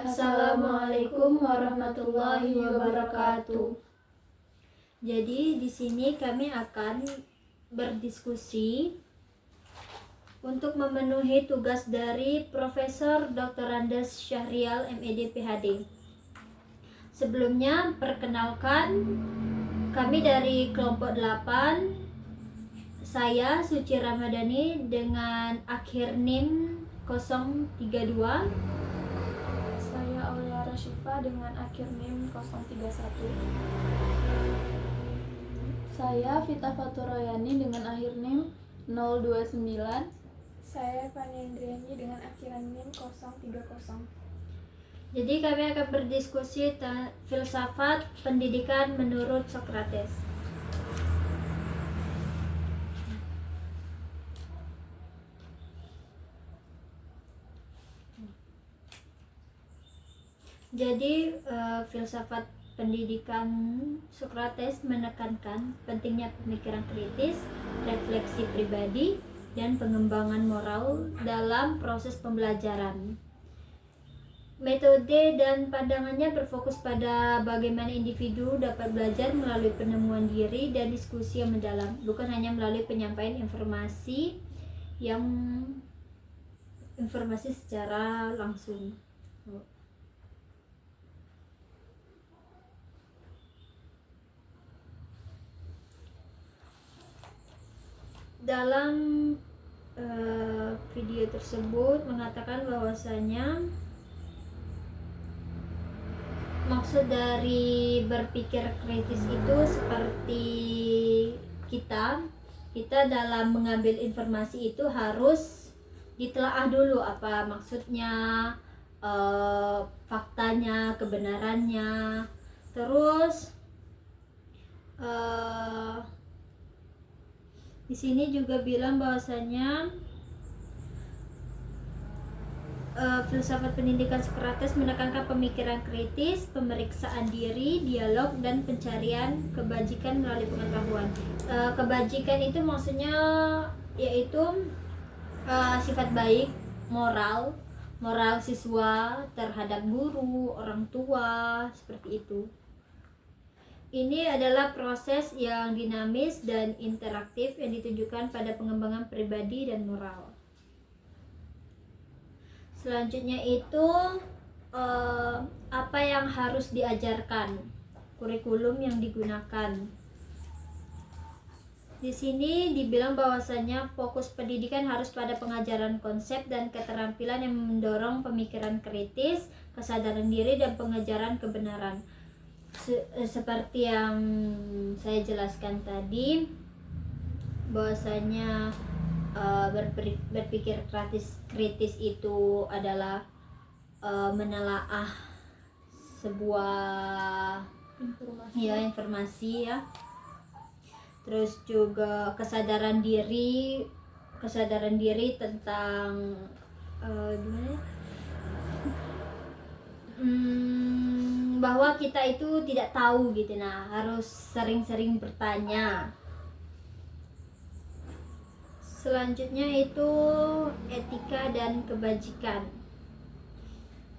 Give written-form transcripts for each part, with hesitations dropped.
Assalamualaikum warahmatullahi wabarakatuh. Jadi di sini kami akan berdiskusi untuk memenuhi tugas dari Profesor Dr. Andes Syahrial MED PhD. Sebelumnya perkenalkan, kami dari kelompok 8. Saya Suci Ramadhani dengan akhir NIM 032. Saya Aulia Rashifa dengan akhir NIM 031. Saya Vita Faturayani dengan akhir NIM 029. Saya Fania Indriani dengan akhiran NIM 030. Jadi kami akan berdiskusi tentang filsafat pendidikan menurut Socrates. Jadi filsafat pendidikan Socrates menekankan pentingnya pemikiran kritis, refleksi pribadi, dan pengembangan moral dalam proses pembelajaran. Metode dan pandangannya berfokus pada bagaimana individu dapat belajar melalui penemuan diri dan diskusi yang mendalam, bukan hanya melalui penyampaian informasi secara langsung. Dalam video tersebut mengatakan bahwasanya maksud dari berpikir kritis itu seperti kita dalam mengambil informasi itu harus ditelaah dulu apa maksudnya, faktanya, kebenarannya. Terus di sini juga bilang bahwasanya filsafat pendidikan Socrates menekankan pemikiran kritis, pemeriksaan diri, dialog, dan pencarian kebajikan melalui pengetahuan. Kebajikan itu maksudnya yaitu sifat baik, moral siswa terhadap guru, orang tua, seperti itu. Ini adalah proses yang dinamis dan interaktif yang ditujukan pada pengembangan pribadi dan moral. Selanjutnya itu apa yang harus diajarkan, kurikulum yang digunakan. Di sini dibilang bahwasanya fokus pendidikan harus pada pengajaran konsep dan keterampilan yang mendorong pemikiran kritis, kesadaran diri, dan pengejaran kebenaran. Seperti yang saya jelaskan tadi, bahwasanya berpikir kritis itu adalah menelaah sebuah informasi ya. Terus juga kesadaran diri tentang bahwa kita itu tidak tahu gitu. Nah, harus sering-sering bertanya. Selanjutnya itu etika dan kebajikan.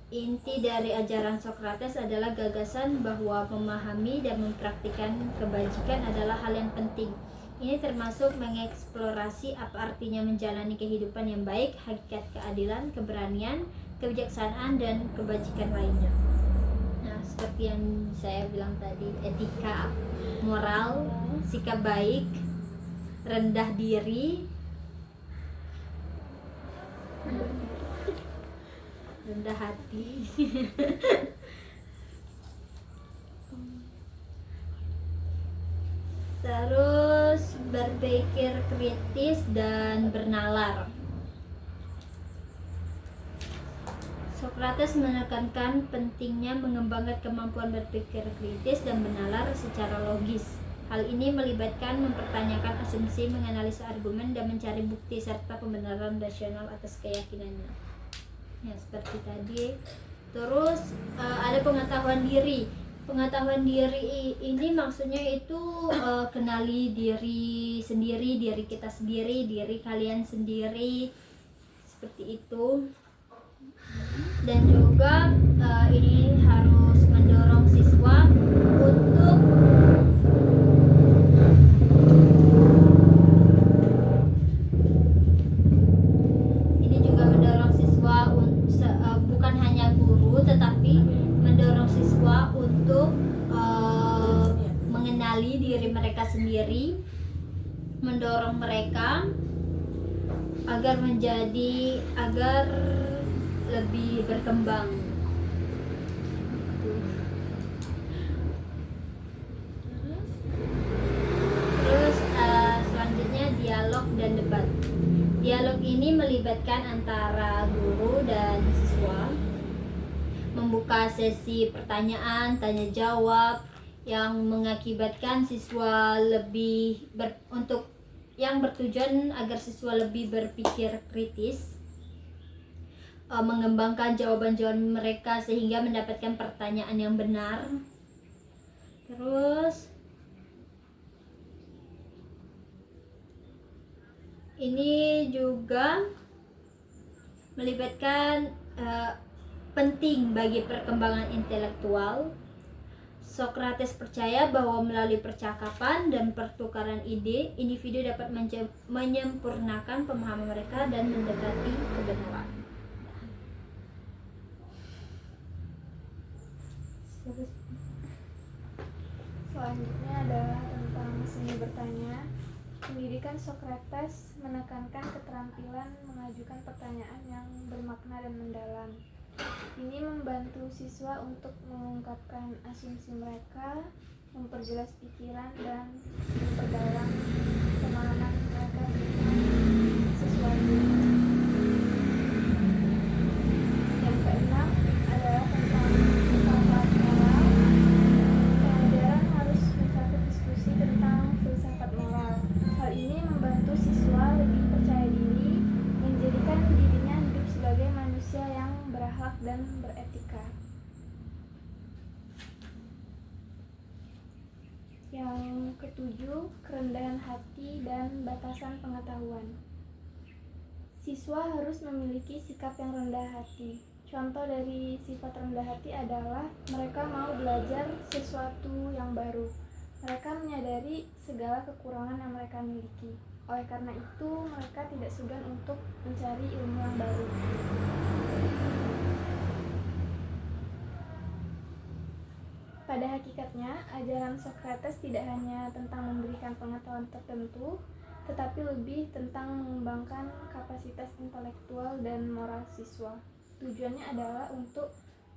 Inti dari ajaran Socrates adalah gagasan bahwa memahami dan mempraktikkan kebajikan adalah hal yang penting. Ini termasuk mengeksplorasi apa artinya menjalani kehidupan yang baik, hakikat keadilan, keberanian, kebijaksanaan, dan kebajikan lainnya. Nah, seperti yang saya bilang tadi, etika, moral, sikap baik, rendah diri, rendah hati. Terus berpikir kritis dan bernalar. Socrates menekankan pentingnya mengembangkan kemampuan berpikir kritis dan bernalar secara logis. Hal ini melibatkan mempertanyakan asumsi, menganalisa argumen, dan mencari bukti serta pembenaran rasional atas keyakinannya. Ya, seperti tadi. Terus ada pengetahuan diri. Pengetahuan diri ini maksudnya itu kenali diri sendiri, diri kita sendiri, diri kalian sendiri, seperti itu. Dan juga ini harus mendorong siswa untuk bukan hanya guru tetapi mendorong siswa untuk mengenali diri mereka sendiri, mendorong mereka agar lebih berkembang. Terus selanjutnya dialog dan debat. Dialog ini melibatkan antara guru dan siswa, membuka sesi pertanyaan, tanya jawab yang mengakibatkan siswa yang bertujuan agar siswa lebih berpikir kritis, mengembangkan jawaban-jawaban mereka sehingga mendapatkan pertanyaan yang benar. Terus ini juga melibatkan penting bagi perkembangan intelektual. Sokrates percaya bahwa melalui percakapan dan pertukaran ide, individu dapat menyempurnakan pemahaman mereka dan mendekati kebenaran. Selanjutnya adalah tentang seni bertanya. Pendidikan Sokrates menekankan keterampilan mengajukan pertanyaan yang bermakna dan mendalam. Ini membantu siswa untuk mengungkapkan asumsi mereka, memperjelas pikiran, dan memperdalam pemahaman mereka tentang sesuatu. Yang keenam adalah tentang filsafat moral. Pelajaran harus mencakup diskusi tentang filsafat moral. Hal ini membantu siswa lebih percaya diri, menjadikan dirinya hidup sebagai manusia yang berakhlak dan beretika. Yang ketujuh, kerendahan hati dan batasan pengetahuan. Siswa harus memiliki sikap yang rendah hati. Contoh dari sifat rendah hati adalah mereka mau belajar sesuatu yang baru. Mereka menyadari segala kekurangan yang mereka miliki. Oleh karena itu, mereka tidak segan untuk mencari ilmu yang baru. Pada hakikatnya, ajaran Sokrates tidak hanya tentang memberikan pengetahuan tertentu, tetapi lebih tentang mengembangkan kapasitas intelektual dan moral siswa. Tujuannya adalah untuk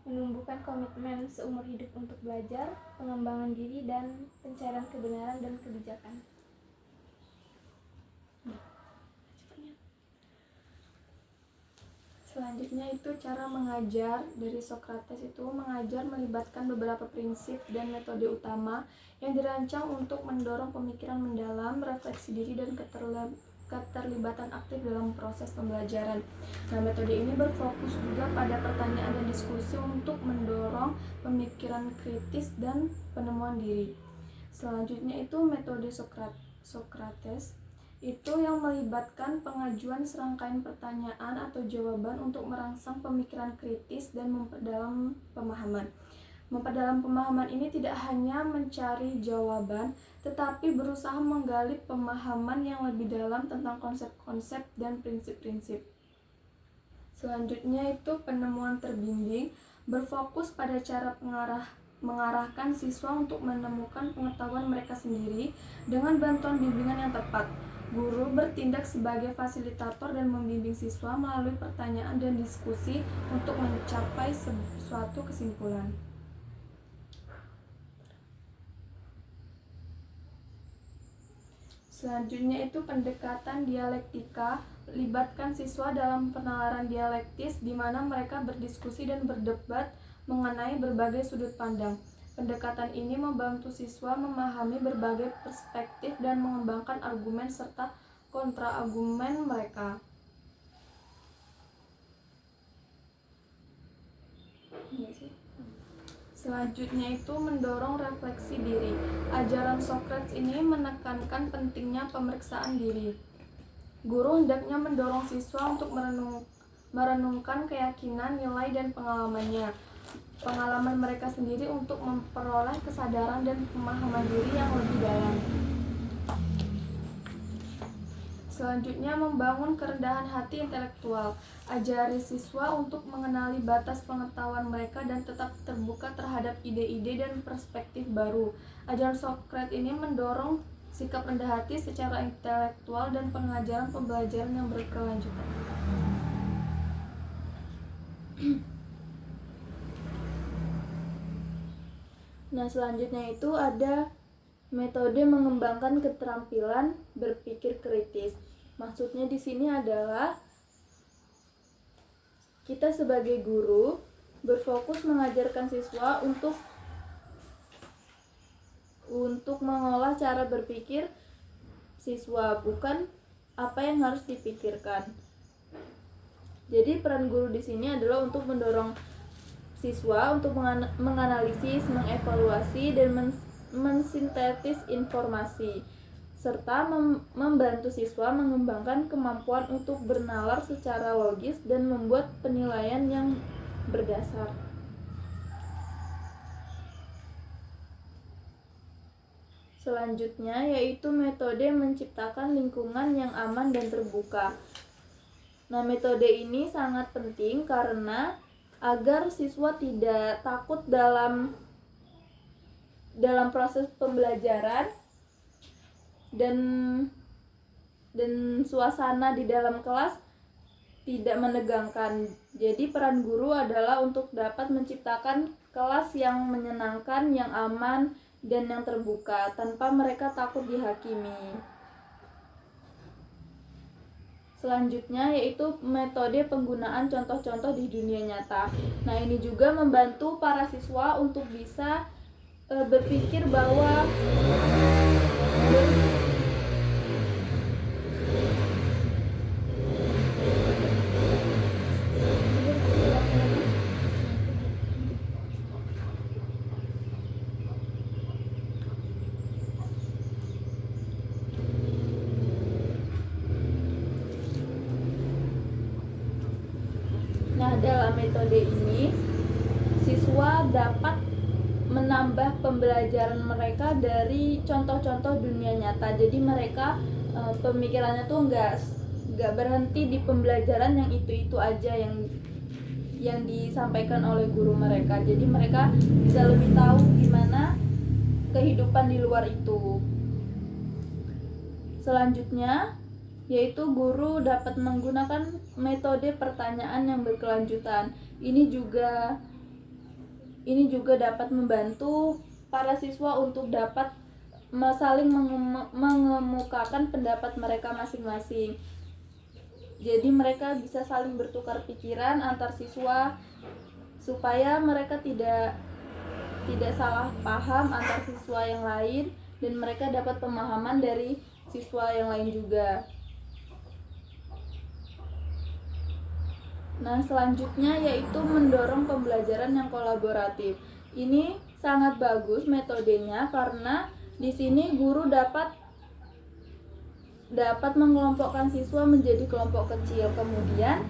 menumbuhkan komitmen seumur hidup untuk belajar, pengembangan diri, dan pencarian kebenaran dan kebijakan. Selanjutnya itu cara mengajar dari Sokrates. Itu mengajar melibatkan beberapa prinsip dan metode utama yang dirancang untuk mendorong pemikiran mendalam, refleksi diri, dan keterlibatan aktif dalam proses pembelajaran. Nah, metode ini berfokus juga pada pertanyaan dan diskusi untuk mendorong pemikiran kritis dan penemuan diri. Selanjutnya itu metode Sokrates itu yang melibatkan pengajuan serangkaian pertanyaan atau jawaban untuk merangsang pemikiran kritis dan memperdalam pemahaman. Memperdalam pemahaman ini tidak hanya mencari jawaban, tetapi berusaha menggali pemahaman yang lebih dalam tentang konsep-konsep dan prinsip-prinsip. Selanjutnya itu penemuan terbimbing, berfokus pada cara mengarahkan siswa untuk menemukan pengetahuan mereka sendiri dengan bantuan bimbingan yang tepat. Guru bertindak sebagai fasilitator dan membimbing siswa melalui pertanyaan dan diskusi untuk mencapai suatu kesimpulan. Selanjutnya itu pendekatan dialektika, libatkan siswa dalam penalaran dialektis di mana mereka berdiskusi dan berdebat mengenai berbagai sudut pandang. Pendekatan ini membantu siswa memahami berbagai perspektif dan mengembangkan argumen serta kontra-argumen mereka. Selanjutnya itu mendorong refleksi diri. Ajaran Sokrates ini menekankan pentingnya pemeriksaan diri. Guru hendaknya mendorong siswa untuk merenungkan keyakinan, nilai, dan pengalaman mereka sendiri untuk memperoleh kesadaran dan pemahaman diri yang lebih dalam. Selanjutnya, membangun kerendahan hati intelektual. Ajari siswa untuk mengenali batas pengetahuan mereka dan tetap terbuka terhadap ide-ide dan perspektif baru. Ajaran Socrates ini mendorong sikap rendah hati secara intelektual dan pengajaran pembelajaran yang berkelanjutan. Nah, selanjutnya itu ada metode mengembangkan keterampilan berpikir kritis. Maksudnya di sini adalah kita sebagai guru berfokus mengajarkan siswa untuk mengolah cara berpikir siswa, bukan apa yang harus dipikirkan. Jadi peran guru di sini adalah untuk mendorong siswa untuk menganalisis, mengevaluasi, dan mensintetis informasi, serta membantu siswa mengembangkan kemampuan untuk bernalar secara logis dan membuat penilaian yang berdasar. Selanjutnya yaitu metode menciptakan lingkungan yang aman dan terbuka. Nah, metode ini sangat penting karena agar siswa tidak takut dalam proses pembelajaran dan suasana di dalam kelas tidak menegangkan. Jadi peran guru adalah untuk dapat menciptakan kelas yang menyenangkan, yang aman, dan yang terbuka tanpa mereka takut dihakimi. Selanjutnya yaitu metode penggunaan contoh-contoh di dunia nyata. Nah, ini juga membantu para siswa untuk bisa berpikir bahwa dalam metode ini siswa dapat menambah pembelajaran mereka dari contoh-contoh dunia nyata. Jadi mereka pemikirannya tuh nggak berhenti di pembelajaran yang itu aja yang disampaikan oleh guru mereka. Jadi mereka bisa lebih tahu gimana kehidupan di luar itu. Selanjutnya yaitu guru dapat menggunakan metode pertanyaan yang berkelanjutan. Ini juga dapat membantu para siswa untuk dapat saling mengemukakan pendapat mereka masing-masing. Jadi mereka bisa saling bertukar pikiran antar siswa supaya mereka tidak salah paham antar siswa yang lain dan mereka dapat pemahaman dari siswa yang lain juga. Nah, selanjutnya yaitu mendorong pembelajaran yang kolaboratif. Ini sangat bagus metodenya karena di sini guru dapat mengelompokkan siswa menjadi kelompok kecil. Kemudian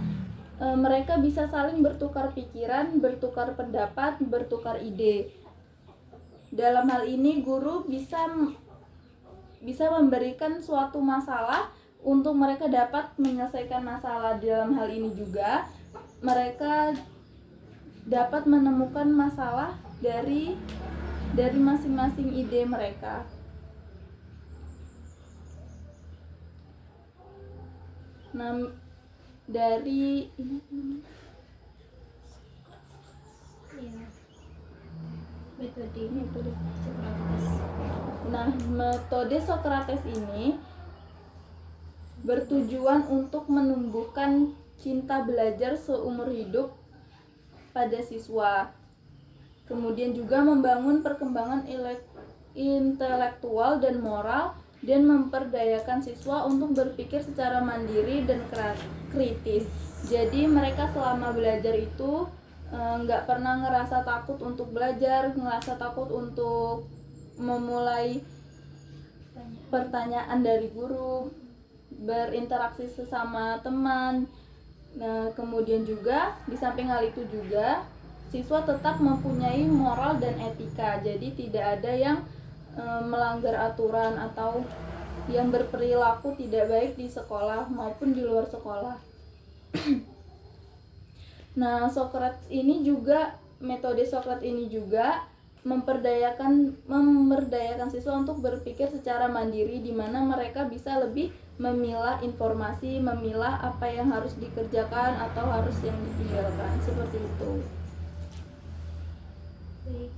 mereka bisa saling bertukar pikiran, bertukar pendapat, bertukar ide. Dalam hal ini guru bisa memberikan suatu masalah untuk mereka dapat menyelesaikan masalah. Dalam hal ini juga mereka dapat menemukan masalah dari masing-masing ide mereka. Nah, dari metode Socrates. Nah, metode Socrates ini bertujuan untuk menumbuhkan cinta belajar seumur hidup pada siswa. Kemudian juga membangun perkembangan intelektual dan moral dan memperdayakan siswa untuk berpikir secara mandiri dan kritis. Jadi mereka selama belajar itu nggak pernah ngerasa takut untuk belajar, ngerasa takut untuk memulai pertanyaan dari guru, berinteraksi sesama teman. Nah, kemudian juga di samping hal itu juga siswa tetap mempunyai moral dan etika. Jadi tidak ada yang melanggar aturan atau yang berperilaku tidak baik di sekolah maupun di luar sekolah. Nah, metode Socrates ini juga memberdayakan siswa untuk berpikir secara mandiri, di mana mereka bisa lebih memilah informasi, memilah apa yang harus dikerjakan atau harus yang ditinggalkan, seperti itu. Baik.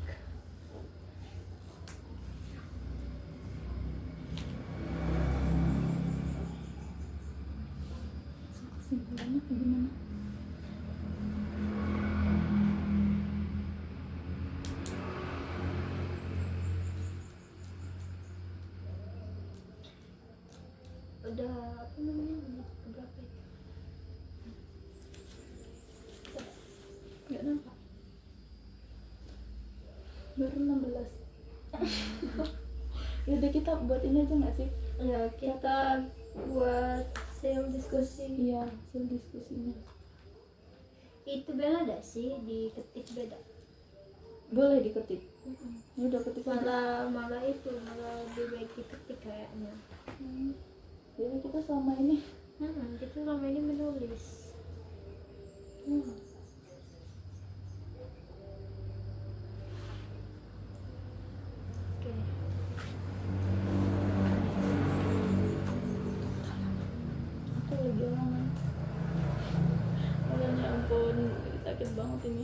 Kesimpulannya bagaimana? Udah apa namanya, menit berapa itu? Nggak nampak. Baru 16. Yaudah, kita buat ini aja nggak sih? Ya, kita buat sel diskusi. Iya, hasil diskusinya. Itu bela gak sih diketik beda? Boleh diketik. Ini udah ketik aja. Malah lebih baik diketik kayaknya. Jadi kita selama ini Kita selama ini menulis. Oke. aku lagi orangan. Ya ampun, sakit banget ini.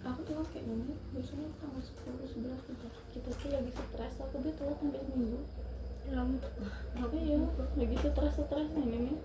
Aku telat kayaknya, biasanya tanggal 10-11 kita tuh lagi stres, aku dia telat sampai seminggu. Apa ya, lagi stres ini nih.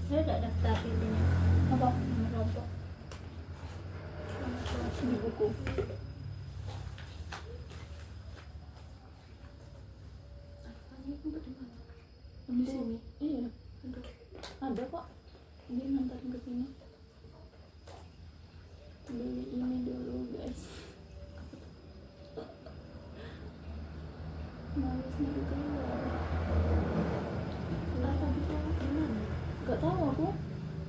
Saya udah daftar ininya. Apa? Kelompok. Di buku. Di sini. Iya. Ada kok. Dia ngantarin ke sini. Beli ini dulu, guys. Males nih keluar. Gak tahu aku,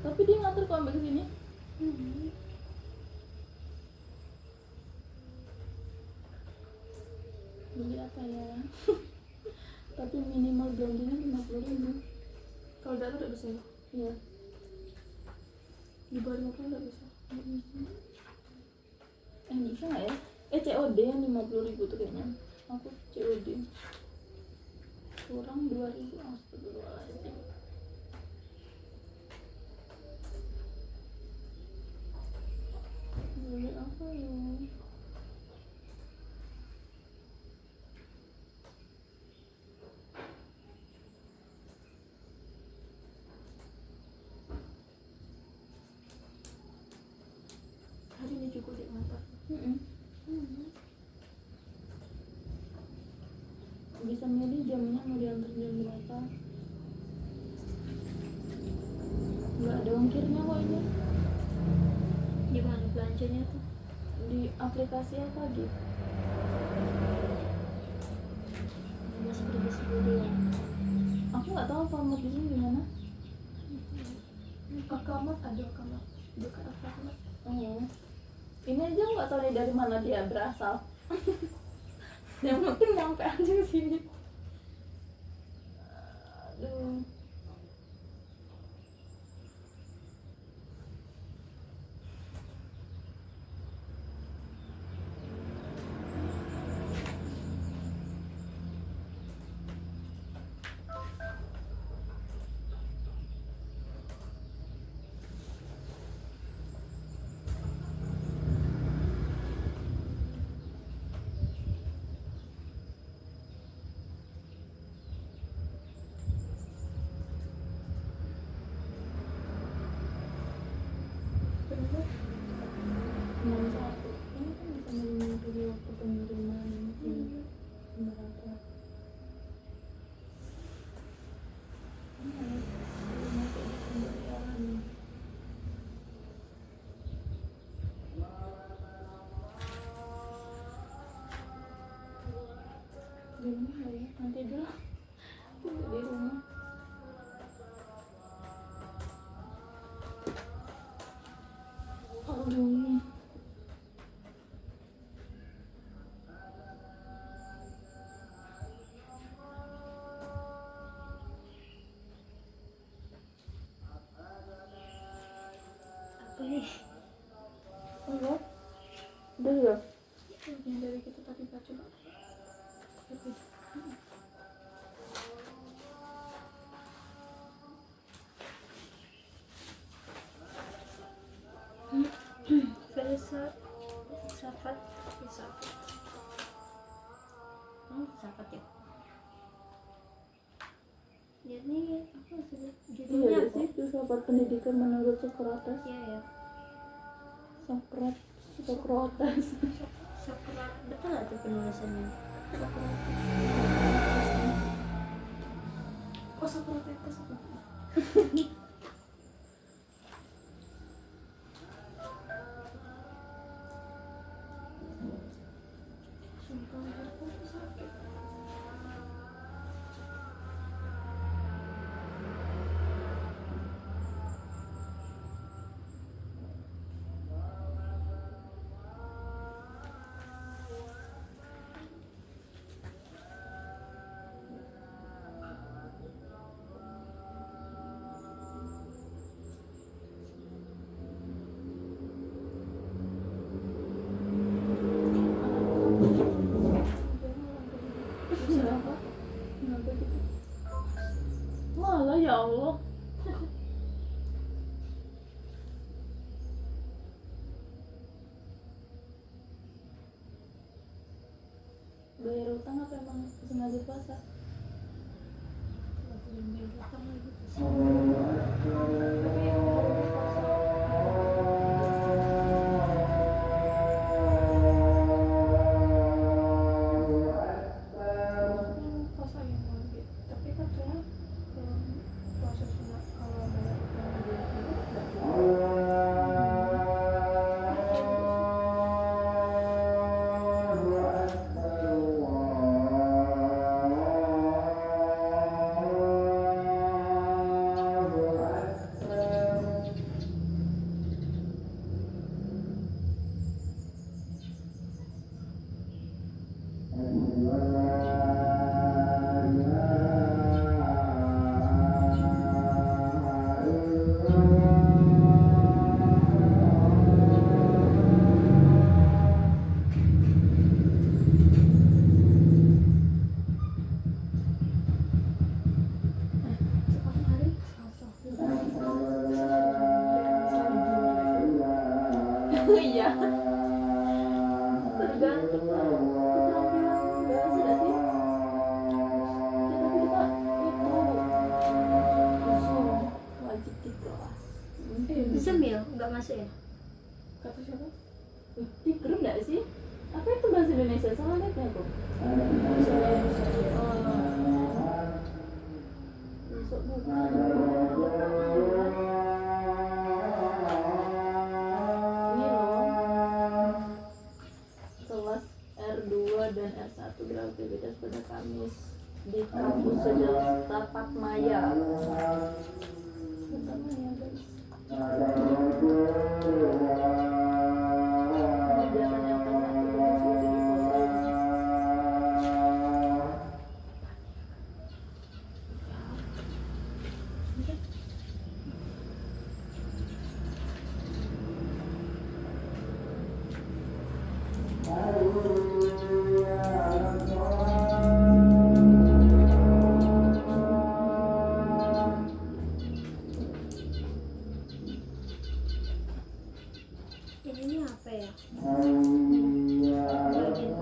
tapi dia nganter kok sampai kesini. Beli apa ya? Tapi minimal belanja 50.000. Kalau udah tuh udah bisa ya? Iya. Di bawah 50 udah bisa. Bisa nggak ya? COD yang 50.000 tuh kayaknya. Aku COD. Kurang 2.000. Astagfirullahaladzim. Beli apa ya? Hari ini juga dia ngantar. Bisa milih jamnya mau diantar jam berapa. Nggak ada ongkirnya kok ini. Di mana belanjanya tuh? Di aplikasi apa gitu. Mas pergi Alfamart di sini gimana? Alfamart ada Alfamart dekat Alfamart. Oh. Ini aja nggak tahu nih dari mana dia berasal. Yang penting nyampe aja ke sini. Aduh. Nomor 1 ini kan bisa menghubungi waktu pengiriman berapa? Di rumah ya, nanti dulu di rumah. Aduh. Apa nih? Enggak. Udah ya? Yang dari kita tadi baca Pak. Filsafat. Filsafat ya. Jadi apa sih? Iya Judulnya ada apa? sih filsafat pendidikan menurut Socrates. Iya ya. Socrates. Sokrat. Betul nggak tuh penulisannya? Oh Socrates apa? Sumpah aku sakit. Kenapa? Kenapa gitu? Malah ya Allah. Bayar utang apa emang sengaja puasa? Aku belum bayar utang lagi. Tapi yang baru puasa. Puasa yang wajib. Tapi katanya puasa sunat kalau ada sekarang hari Selasa. Iya. Tergantung lah keterampilan bahasa gak sih? Ya, tapi kita itu Zoom wajib di kelas. Zoom ya? Nggak masuk ya? Kata siapa? Di grup gak sih? Apa itu bahasa Indonesia? Salah lihat ya aku. Besok bukan. Ini loh. Kelas R2 dan R1 beraktivitas pada Kamis di kampus Sejahtera Patmaya. Pertama ya guys. Mengerjakan yang ke-1 dengan solusi di forum. Ini apa ya? Bagian-bagian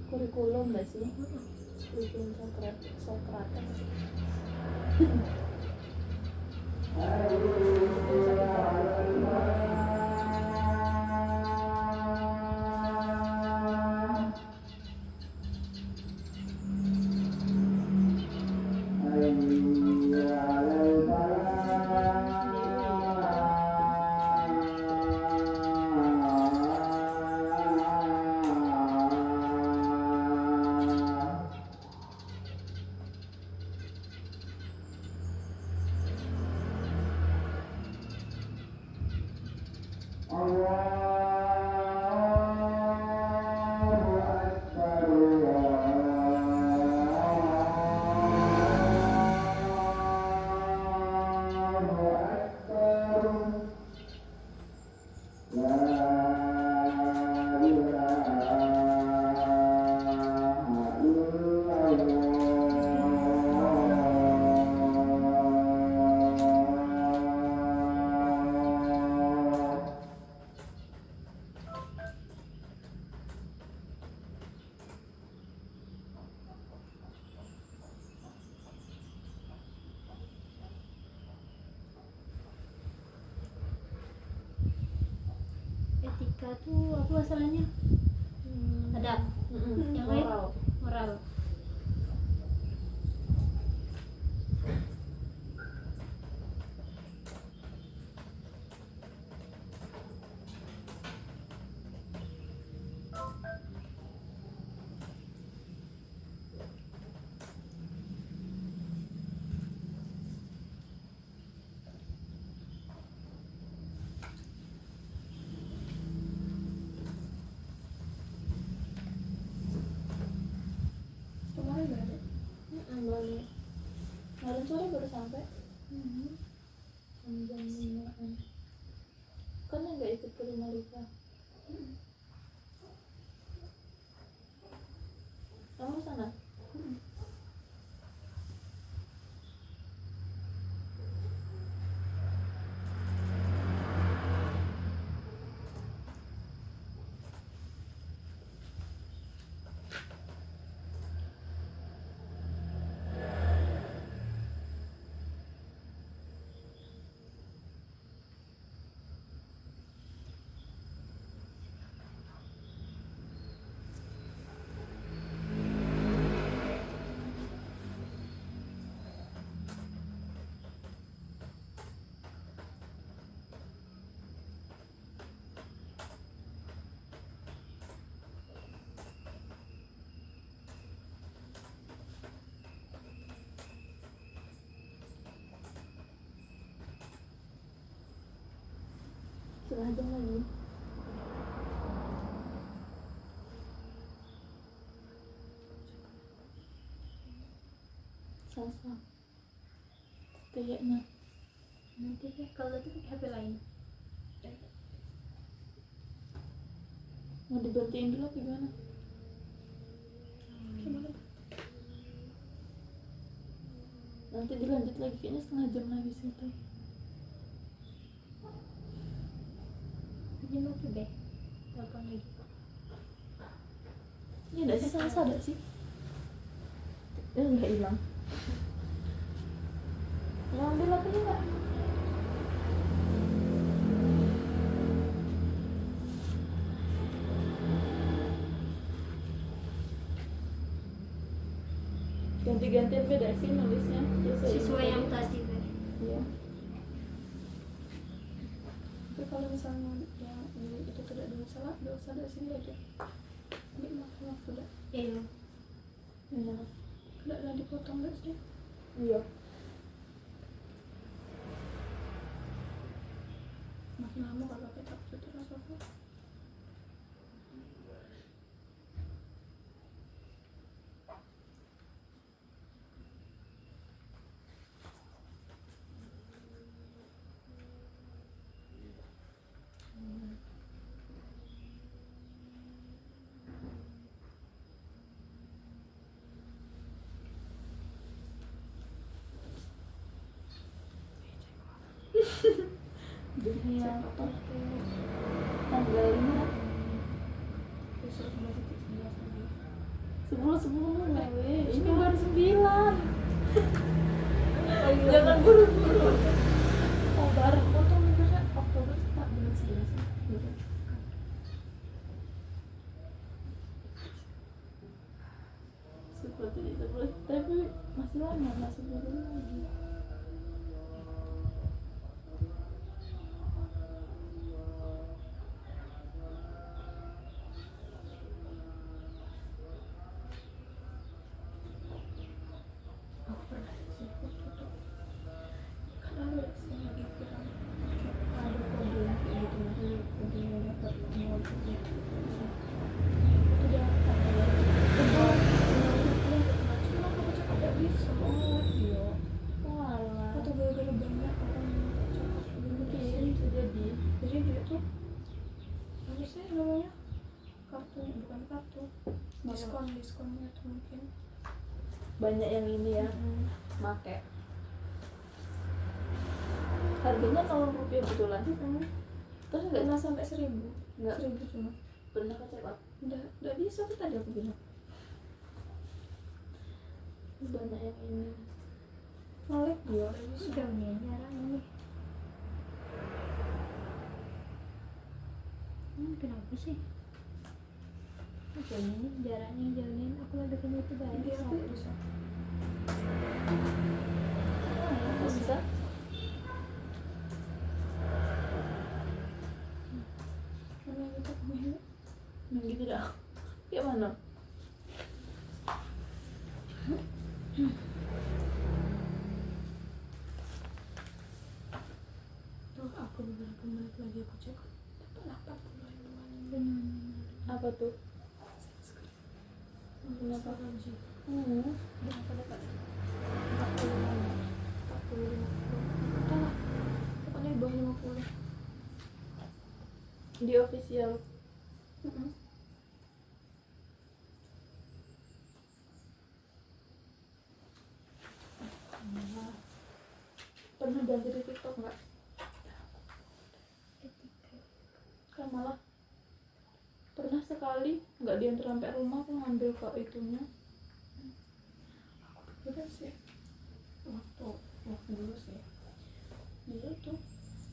Kurikulum nggak sih? Kurikulum Sokrates. etika tuh apa masalahnya? Adab. Yang lain? Moral. Moral. Kemarin nggak ada. Kemarin sore baru sampai. Jam 5-an. Kan nggak ikut ke rumah Rika. Kamu sana? Setengah jam lagi. Salsa. Kayaknya. Nanti deh kalau itu pakai HP lain. Mau diberhentiin dulu apa gimana? Nanti dilanjut lagi kayaknya setengah jam lagi situ. Ini mau deh. Telepon lagi. Ini ada sih salsa ada sih. Nggak hilang. Mau ambil apa enggak? Ganti-gantian beda sih nulisnya. Siswa yang tadi deh. Iya. misalnya yang itu tidak ada masalah, dosa dari sini aja. Ambil maaf udah. Iya. Benar. Tidak ada dipotong nggak sih? Iya. Makin lama kalau pakai takut terasa apa? Dunia apa? Tanggal 5 Besok 11 lagi. 10 ini Sekarang. baru 9. Oh, iya. Jangan buru-buru. Sabar. Foto mikirnya Oktober tak bulan 11 gitu. Seperti itu, tapi masih lama, masih belum lagi. Aku pernah sih foto kan ada sih lagi kurang ada kode yang kayak gitu nanti kode yang dapat mau gitu itu dia ada cuma aku cakap tidak bisa dia Walah. atau gara-gara banyak orang yang cakap Mungkin bisa jadi. jadi dia tuh apa sih namanya kartu bukan kartu diskonnya tuh mungkin Banyak yang ini ya, make. Harganya Rp0 betulan. Terus nggak enggak sampai 1.000 Nggak. 1.000 cuma pernah ke check up? udah bisa tuh tadi aku bilang Banyak yang ini. nolak dia udah bisa Sudah nih jarang ini. Kenapa sih? Oke ini jaraknya jauhin. Aku lagi punya itu dia banyak. aku bisa Kok bisa? karena kita punya Yang gitu dah. Ya mana? tuh aku beberapa menit lagi aku cek dapat 80 ribuan Apa tuh? Kenapa? lagi Berapa dapat? 40 udah lah pokoknya di bawah 50 Di official. Pernah ganti di TikTok nggak? Kan malah pernah sekali nggak diantar sampai rumah, aku ngambil ke itunya. udah sih waktu dulu sih dulu tuh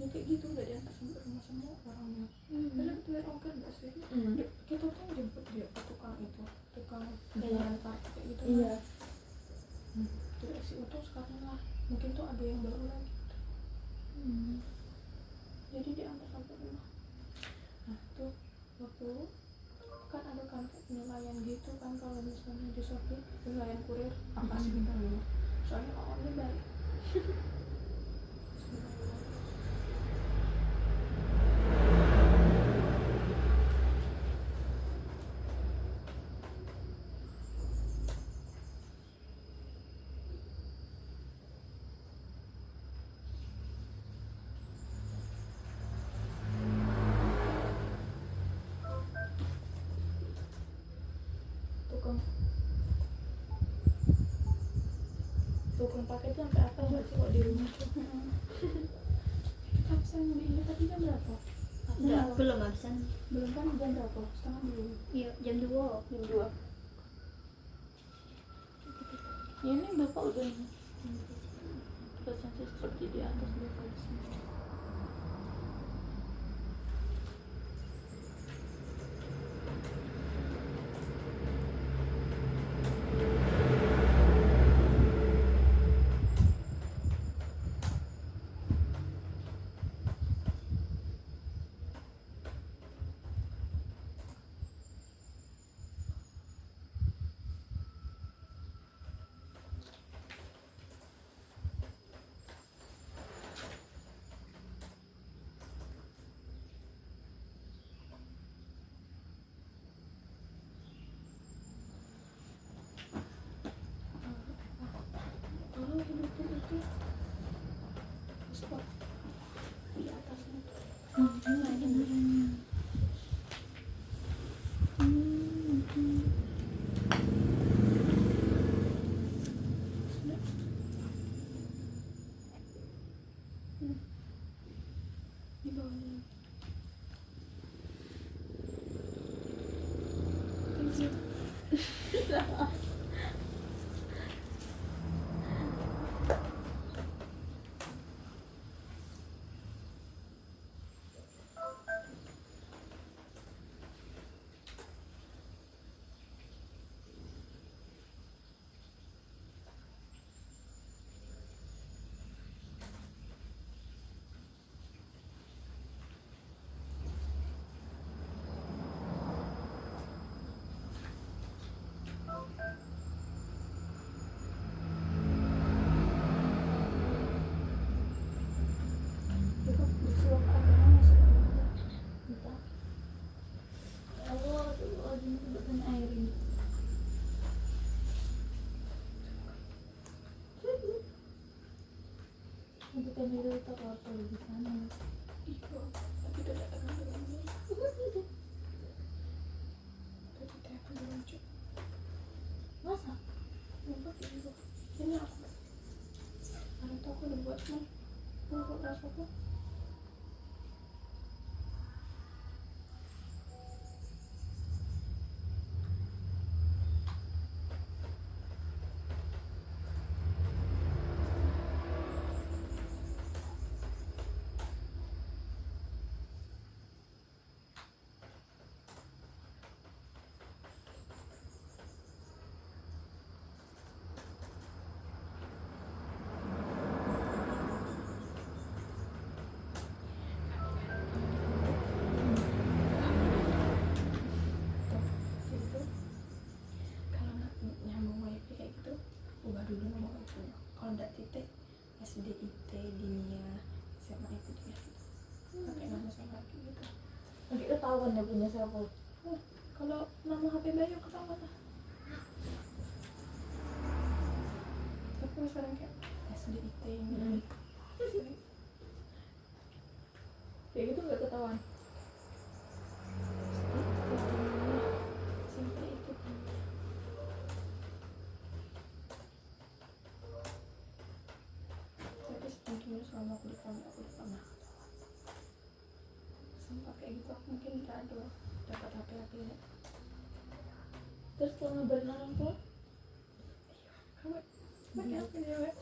ya kayak gitu gak diantar sampai rumah sama orangnya karena kita bayar ongkir gak sih kita tuh jemput dia ke tukang bayaran kartu kayak gitu Iya. tidak sih untung sekarang lah mungkin tuh ada yang baru lagi jadi diantar sampai rumah. Nah tuh waktu kan ada kan nelayan gitu kan kalau misalnya di Shopee nelayan kurir apa sih bintang 5 soalnya orangnya baik. Tukang paket tuh sampai apa sih kok di rumah tuh? Kita pesan ini tadi jam berapa? Enggak, belum absen. Belum kan jam berapa? Setengah belum. Iya, jam 2. Jam 2. Ini bapak udah pesan seperti di atas bapak. bukan itu apa di sana. Iya, tapi tidak ada ini. Tadi telepon lucu. Masa? Lupa gitu. Ini aku. Sekarang tuh aku udah buat nih. Untuk rasaku. Gitu. Kalau nggak nyambung wifi kayak gitu, ubah dulu nomor wifi. Kalau nggak titik SDIT Dinia SMA itu dia gitu. Pakai nama sama gitu. Nanti ketahuan ya punya siapa. Kalau nama HP Bayu ketahuan lah. Tapi misalnya kayak SDIT ini. Kayak gitu nggak ketahuan. Sampai itu. Tapi sebetulnya selama aku di pondok aku udah pernah sampai kayak gitu. Aku mungkin nggak ada dapat HP ya. Terus kalau ngabarin orang tua? Kamu pakai HP dia.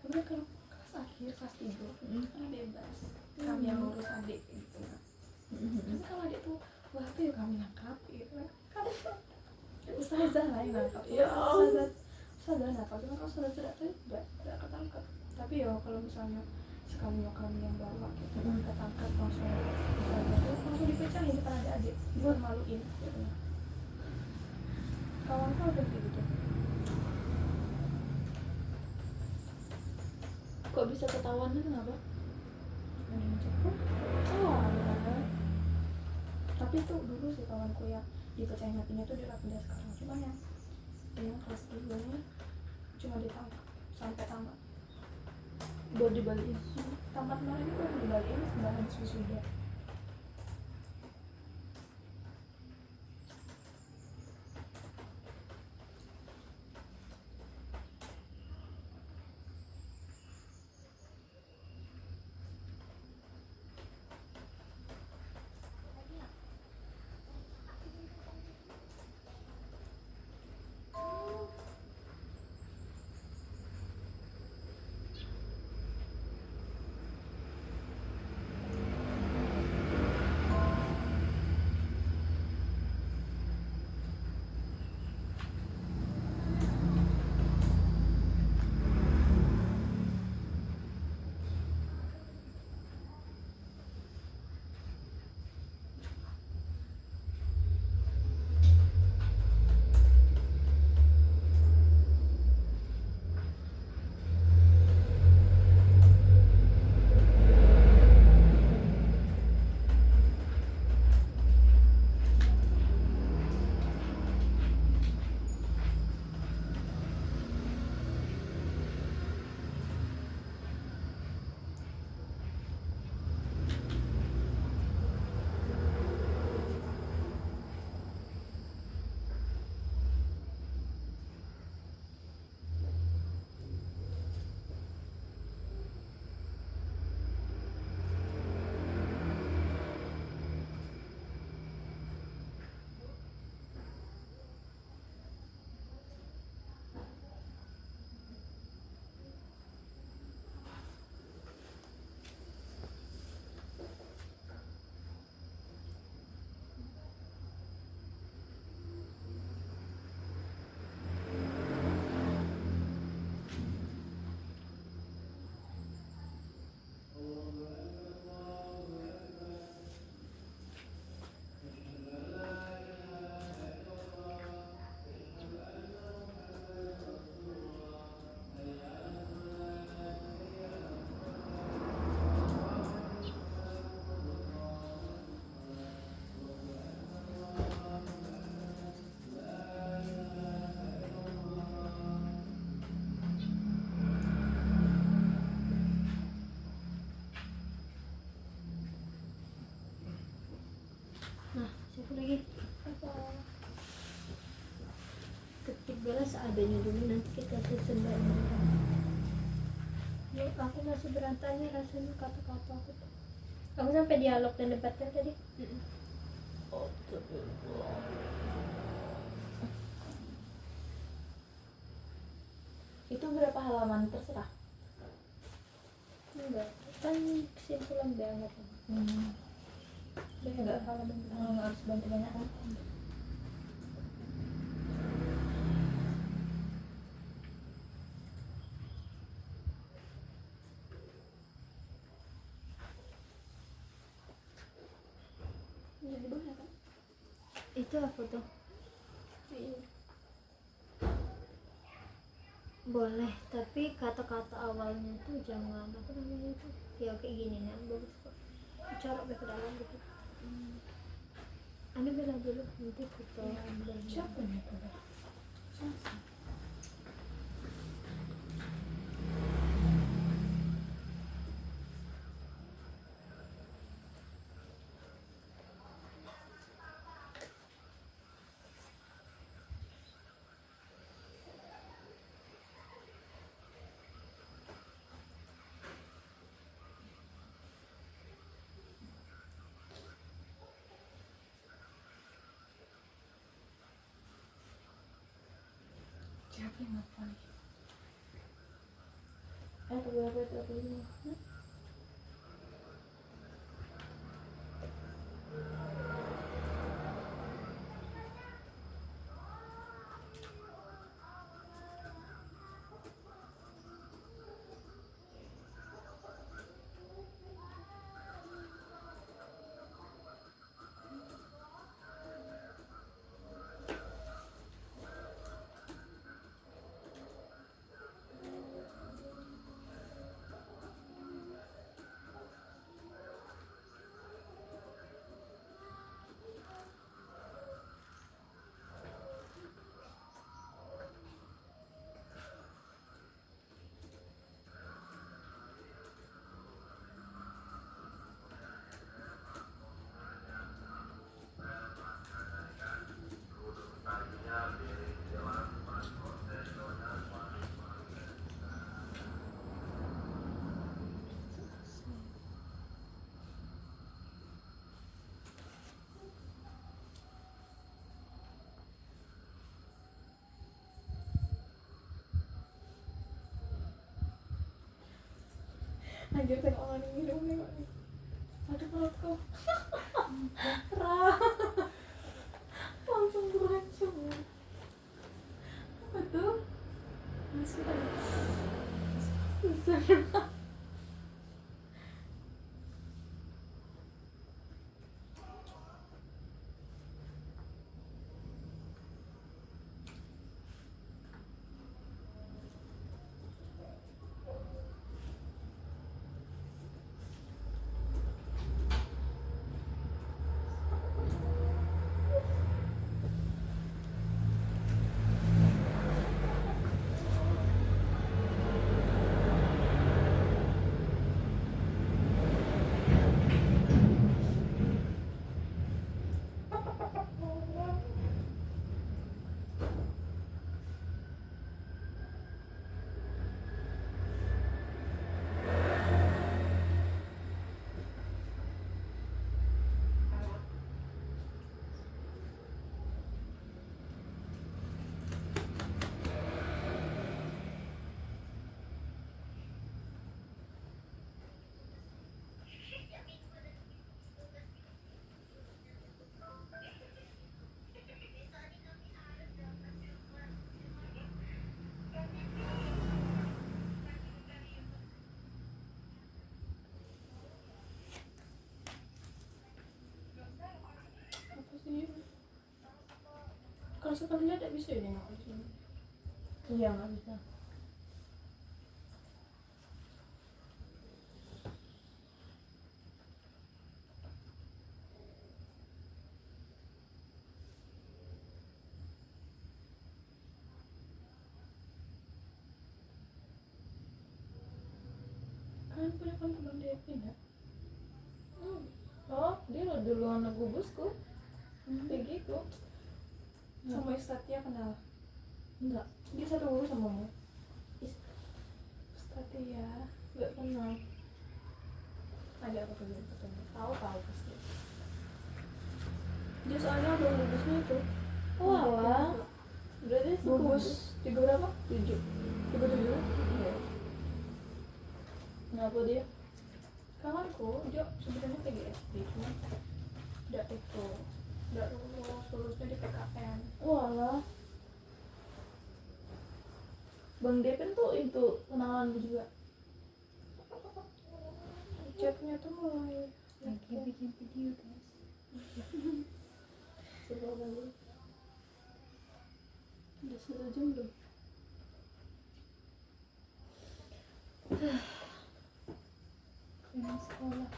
Kemudian kalau kelas akhir kelas 3 kan bebas. Kami yang ngurus adik gitu. Tapi kalau adik tuh wah tuh ya kami nangkap gitu kan. Ustazah lah yang nangkap. Ya Allah. Ustazah nangkap. Cuma kalau ustazah tidak tuh tidak ketangkap. Tapi ya kalau misalnya sekali kami yang bawa gitu kan ketangkap langsung ustazah tuh langsung dipecahin depan adik-adik. Buat maluin gitu. Kawan kau udah kayak gitu. Kok bisa ketahuan kenapa? Oh, tapi itu dulu sih kawanku yang dipecahin hatinya tuh dirapindah sekarang. Cuma yang kelas 3 nya cuma ditangkap sampai tamat. Buat dibalikin. Tamat kemarin itu yang dibalikin sebelah habis wisuda. seadanya dulu, nanti kita susun bareng-bareng. Ya, aku masih berantakannya rasanya kata-kata aku tuh. Aku sampai dialog dan debat kan tadi. Itu berapa halaman terserah? Enggak, kan kesimpulan banget. Enggak, halaman. nggak harus banyak-banyak kan? Jadi boleh kan? Itu apa tuh? Boleh, tapi kata-kata awalnya tuh jangan apa namanya itu ya kayak gini nih bagus kok. Corok ke dalam gitu. Anda bilang dulu nanti kita Siapa nih itu? Siapa yang ngapain? Berapa itu aku ini? Anjir, tengok orang ini dong, tengok nih. Aduh, perutku. Langsung beracun. Apa tuh? Masih ada. Kalau sekalinya tidak bisa ini nggak di sini. Iya, nggak bisa. Kalian punya kontak Bang Devi nggak? Oh, dia lo duluan ngegubusku. Kayak gitu. Sama Istatia kenal? Enggak. Dia satu guru sama kamu? Satria nggak kenal. Ada apa tuh yang ketemu? Tahu pasti. Dia soalnya belum gugusnya itu. Oh alah, berarti Gugus 3 berapa? 7. 37. Iya. Kenapa dia? Kawanku, dia sebenarnya PGSD cuma tidak itu, tidak lulusnya di PKN. Oh alah. Bang Depen tuh itu kenalan juga. Chatnya tuh mulai Lagi bikin video guys. Seru kali. Udah 1 jam belum? Kena sekolah.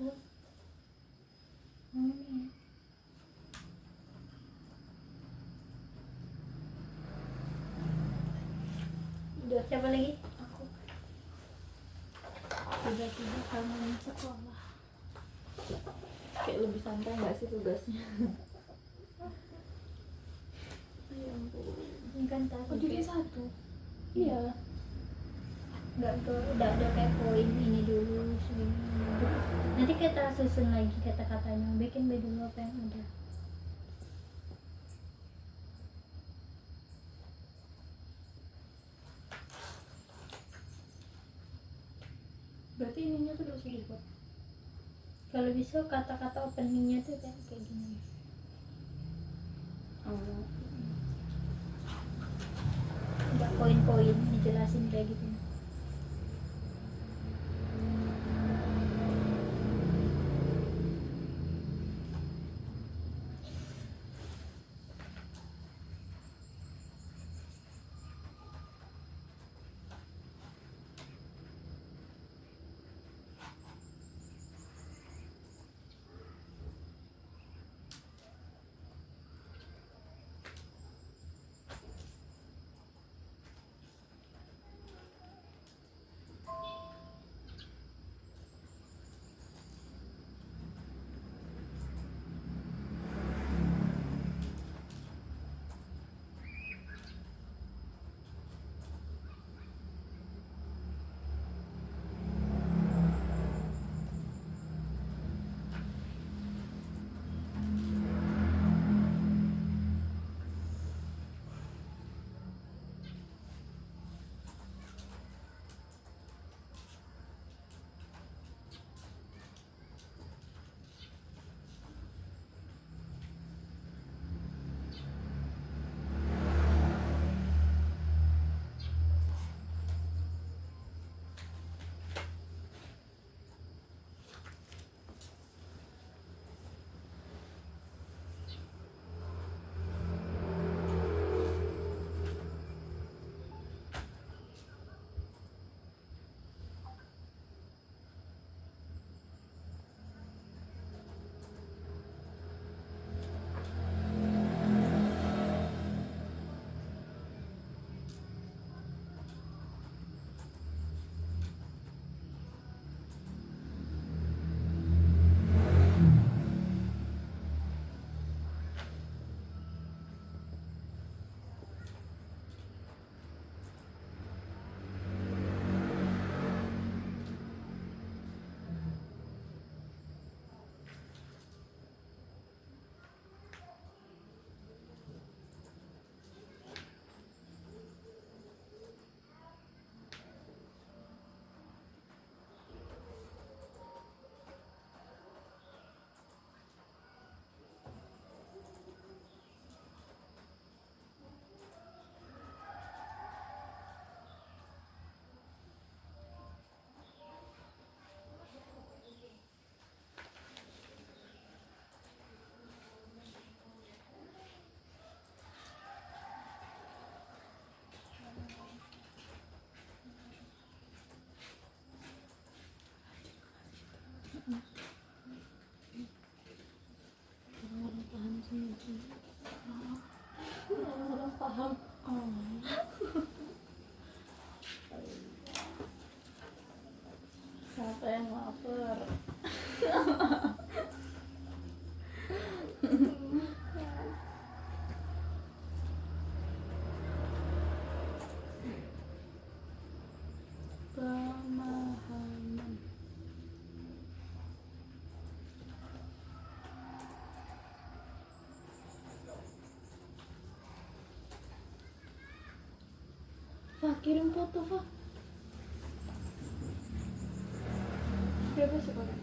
Udah. Siapa lagi? aku. Tiba-tiba kangen sekolah. Kayak lebih santai nggak sih tugasnya? Ya ampun. Ini kan tadi Oh jadi kayak- satu. Iya. udah ada kayak poin ini dulu segini. Nanti kita susun lagi kata-katanya, bikin dulu apa yang ada. Berarti ininya tuh udah usah dibuat. Kalau bisa kata-kata openingnya tuh kayak gini. Oh. Udah poin-poin dijelasin kayak gitu. Orang paham. Siapa yang lapar? kirim foto Fa. Berapa sekolah?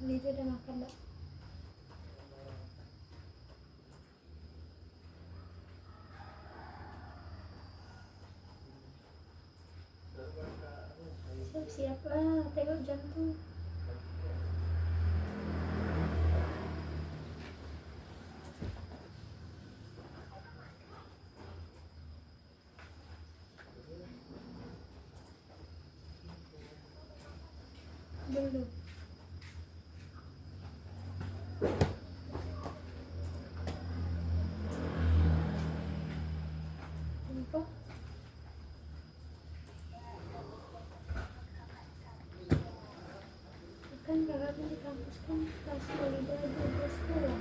Liza udah makan, Mbak. Siap-siap lah, tengok jam tuh. Belum. Apa? Kan kakak kan di kampus kan pas kuliah di sekolah.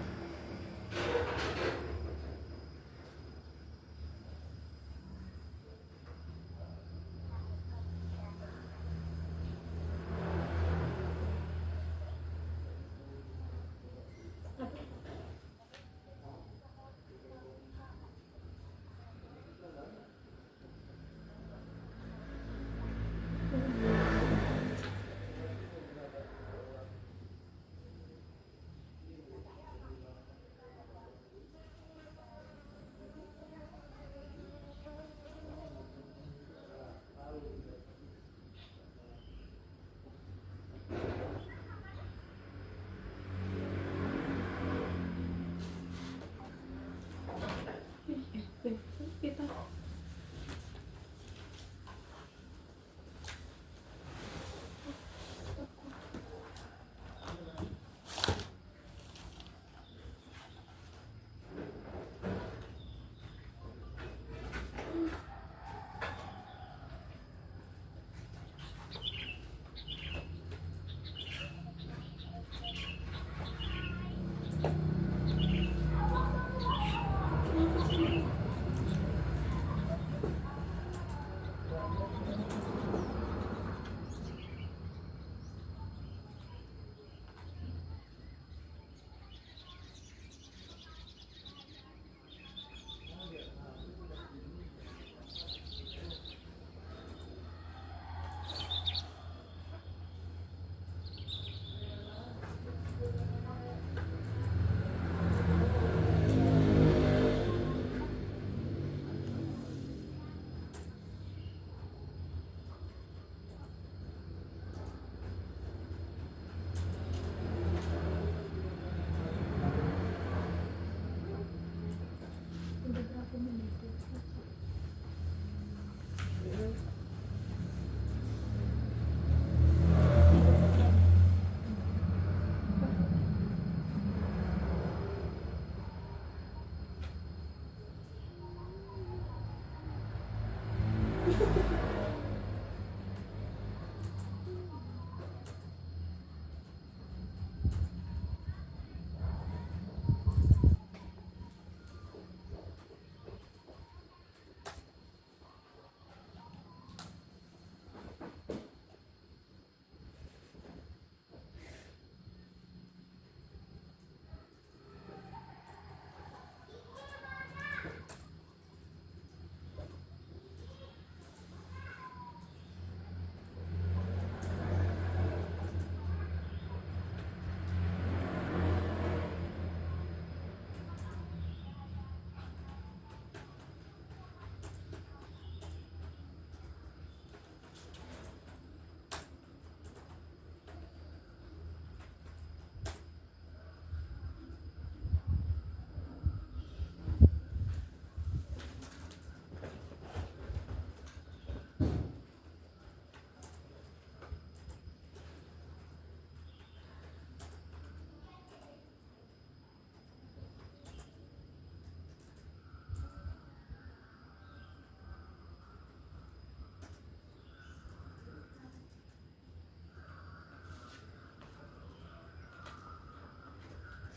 Apa?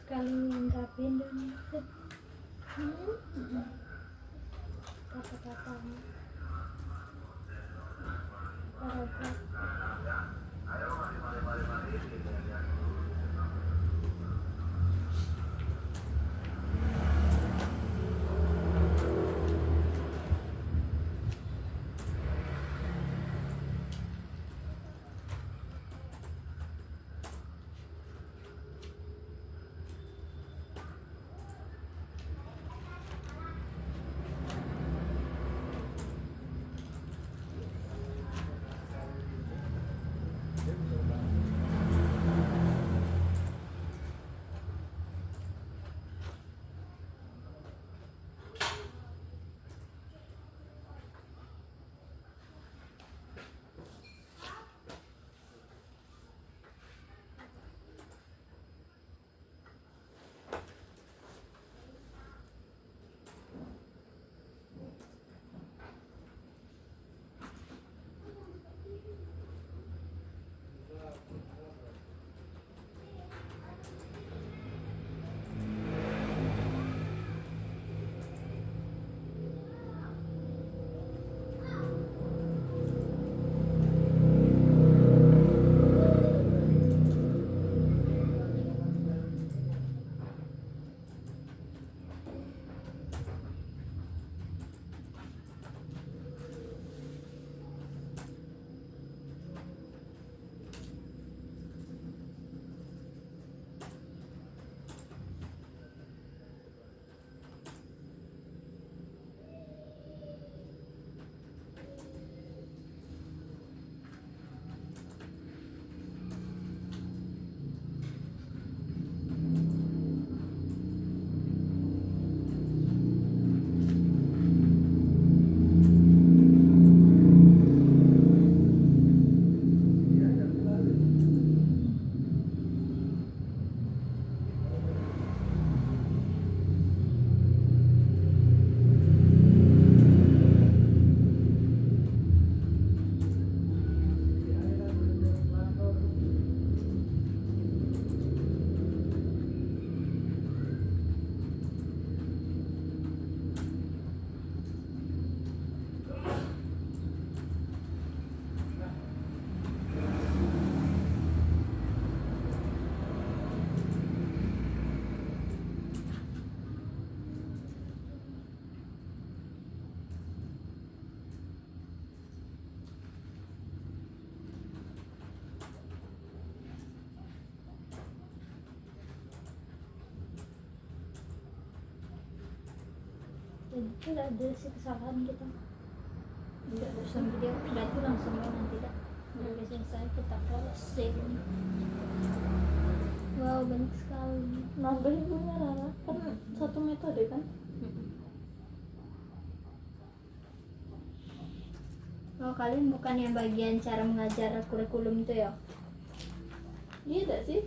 sekali ngungkapin dan kata-katanya paragraf. jadi tidak ada sih kesalahan kita tidak bersama dia berarti langsung kan nanti tak udah selesai kita closing. Wow, banyak sekali. Nambahin punya Rara kan satu metode kan. Oh, kalian bukan yang bagian cara mengajar kurikulum itu ya? Iya tidak sih,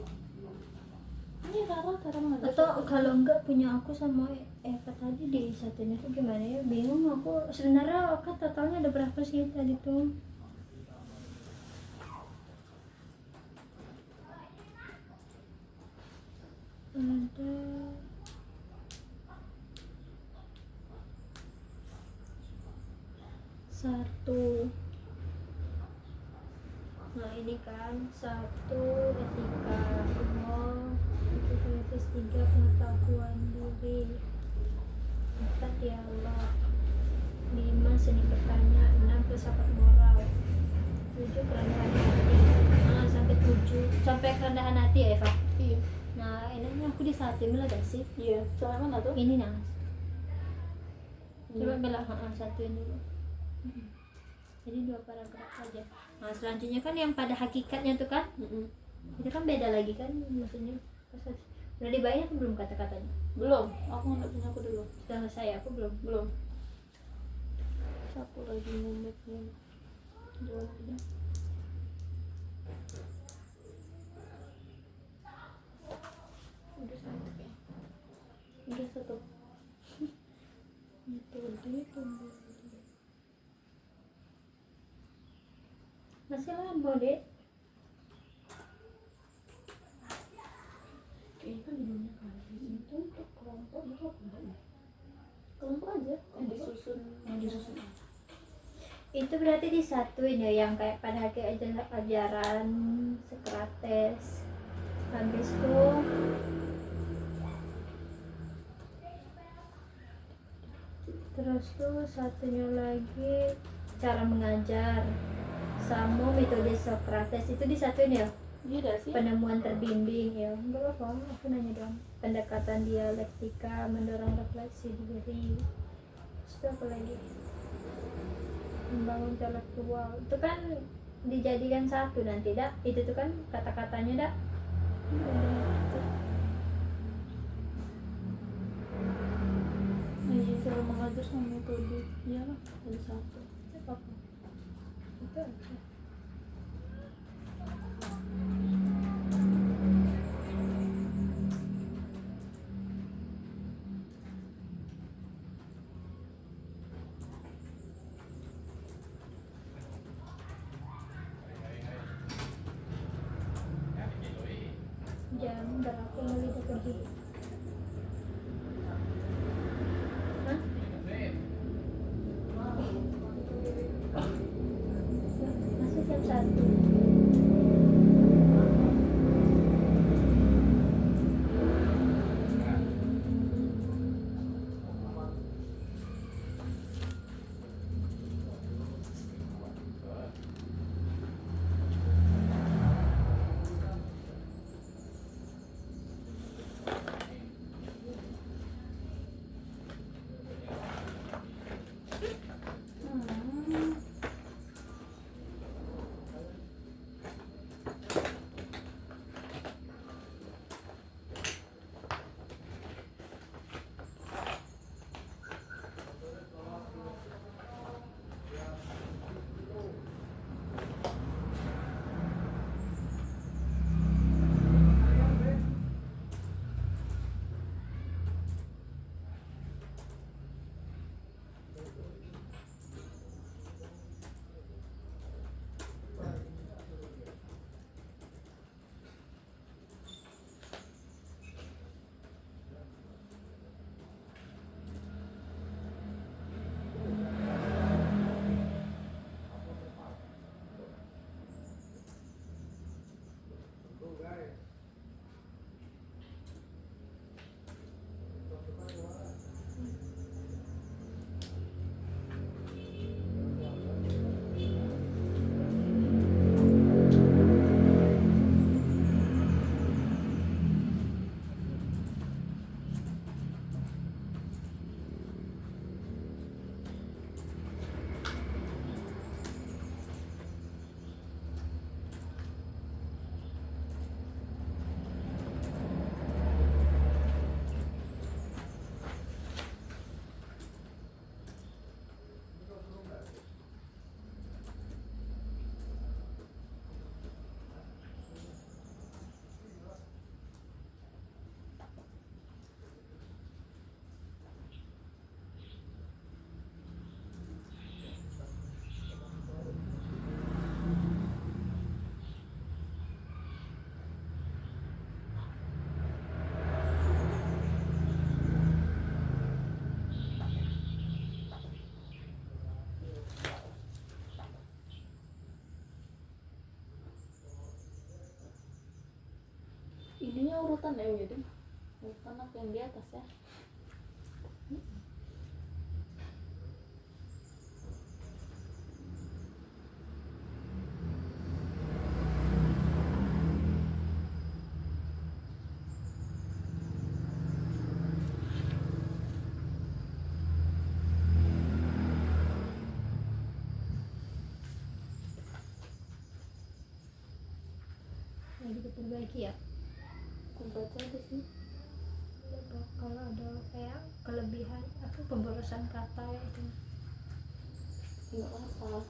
ini Rara cara mengajar. Atau kalau enggak punya aku sama Eva tadi di satunya tuh gimana ya, bingung aku sebenarnya. Kan totalnya ada berapa sih tadi tuh? Ada satu. Nah ini kan satu etika umum, aktivitas tiga pengetahuan diri, empat dialog, lima seni bertanya, enam filsafat moral, tujuh kerendahan hati. Nah sampai tujuh, sampai kerendahan hati ya Eva. Iya. Nah enaknya aku di satu ini gak sih? Iya. Soalnya mana tuh? Ini nah. Coba belah satuin dulu. Jadi dua paragraf aja. Nah selanjutnya kan yang pada hakikatnya tuh kan, itu kan beda lagi kan maksudnya. Udah dibayar atau belum kata-katanya? Belum. Aku nggak punya aku dulu. Sudah selesai, aku belum. Belum. Satu lagi mumetnya. Dua aja. Udah satu ya. Udah satu. Metode pembelajaran. Masih lama deh. Ini kan judulnya kan. kelompok aja disusun. Itu berarti disatuin ya, yang kayak pada ajaran Sokrates. Habis itu terus tuh satunya lagi cara mengajar sama metode Sokrates itu disatuin ya. Iya sih. Penemuan terbimbing ya, enggak apa, aku nanya dong. Pendekatan dialektika mendorong refleksi diri. Terus apa lagi? Membangun intelektual itu kan dijadikan satu nanti dak, itu tuh kan kata-katanya dak. Iya, cara mengajar sama metode. Iya lah, ada satu. Apa itu aja. Jam berapa mulai pergi? Hah? Masih jam 1. Ininya urutan ya, jadi urutan apa yang di atas ya? Lagi diperbaiki ya. Aku baca di sini. Kalau ada kayak kelebihan apa pemborosan kata ya itu. Nggak apa.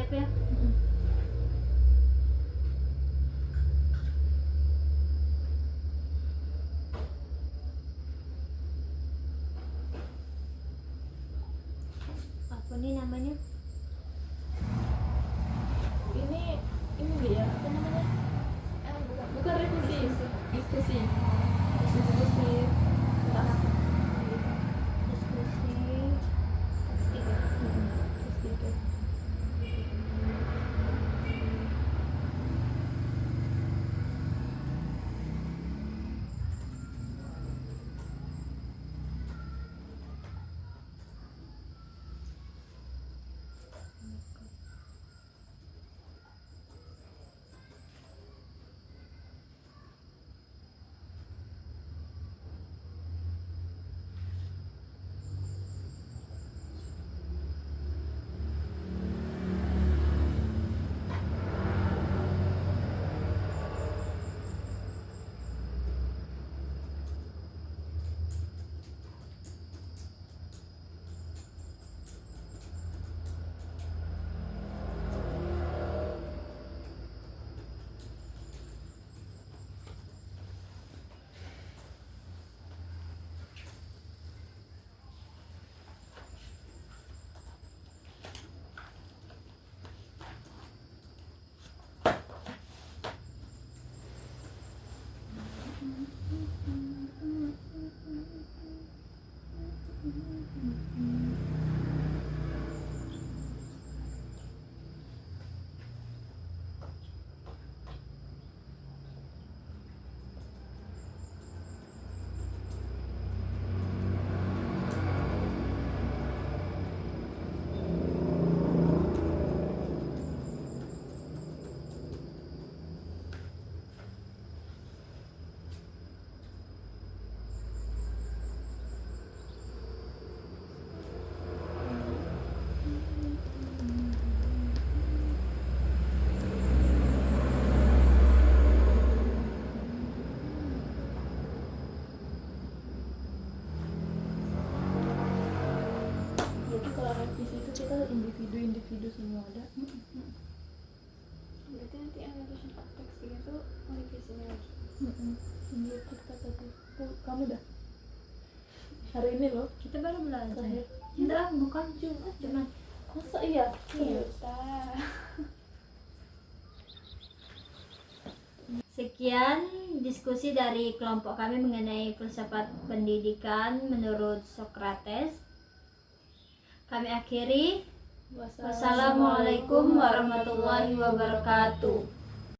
siap ya. Apa nih namanya? Ini dia apa namanya? Bukan revisi, diskusi. Diskusi. Tas. Diskusi Diskusi. Jadi kalau revisi itu kita individu semua ada. Berarti nanti annotation of text itu revisinya lagi. Menurut kita tadi kamu dah hari ini loh kita baru belajar. terakhir. Enggak, bukan cuma Masa iya? Iya. sekian diskusi dari kelompok kami mengenai filsafat pendidikan menurut Socrates. Kami akhiri. Wassalamualaikum warahmatullahi wabarakatuh.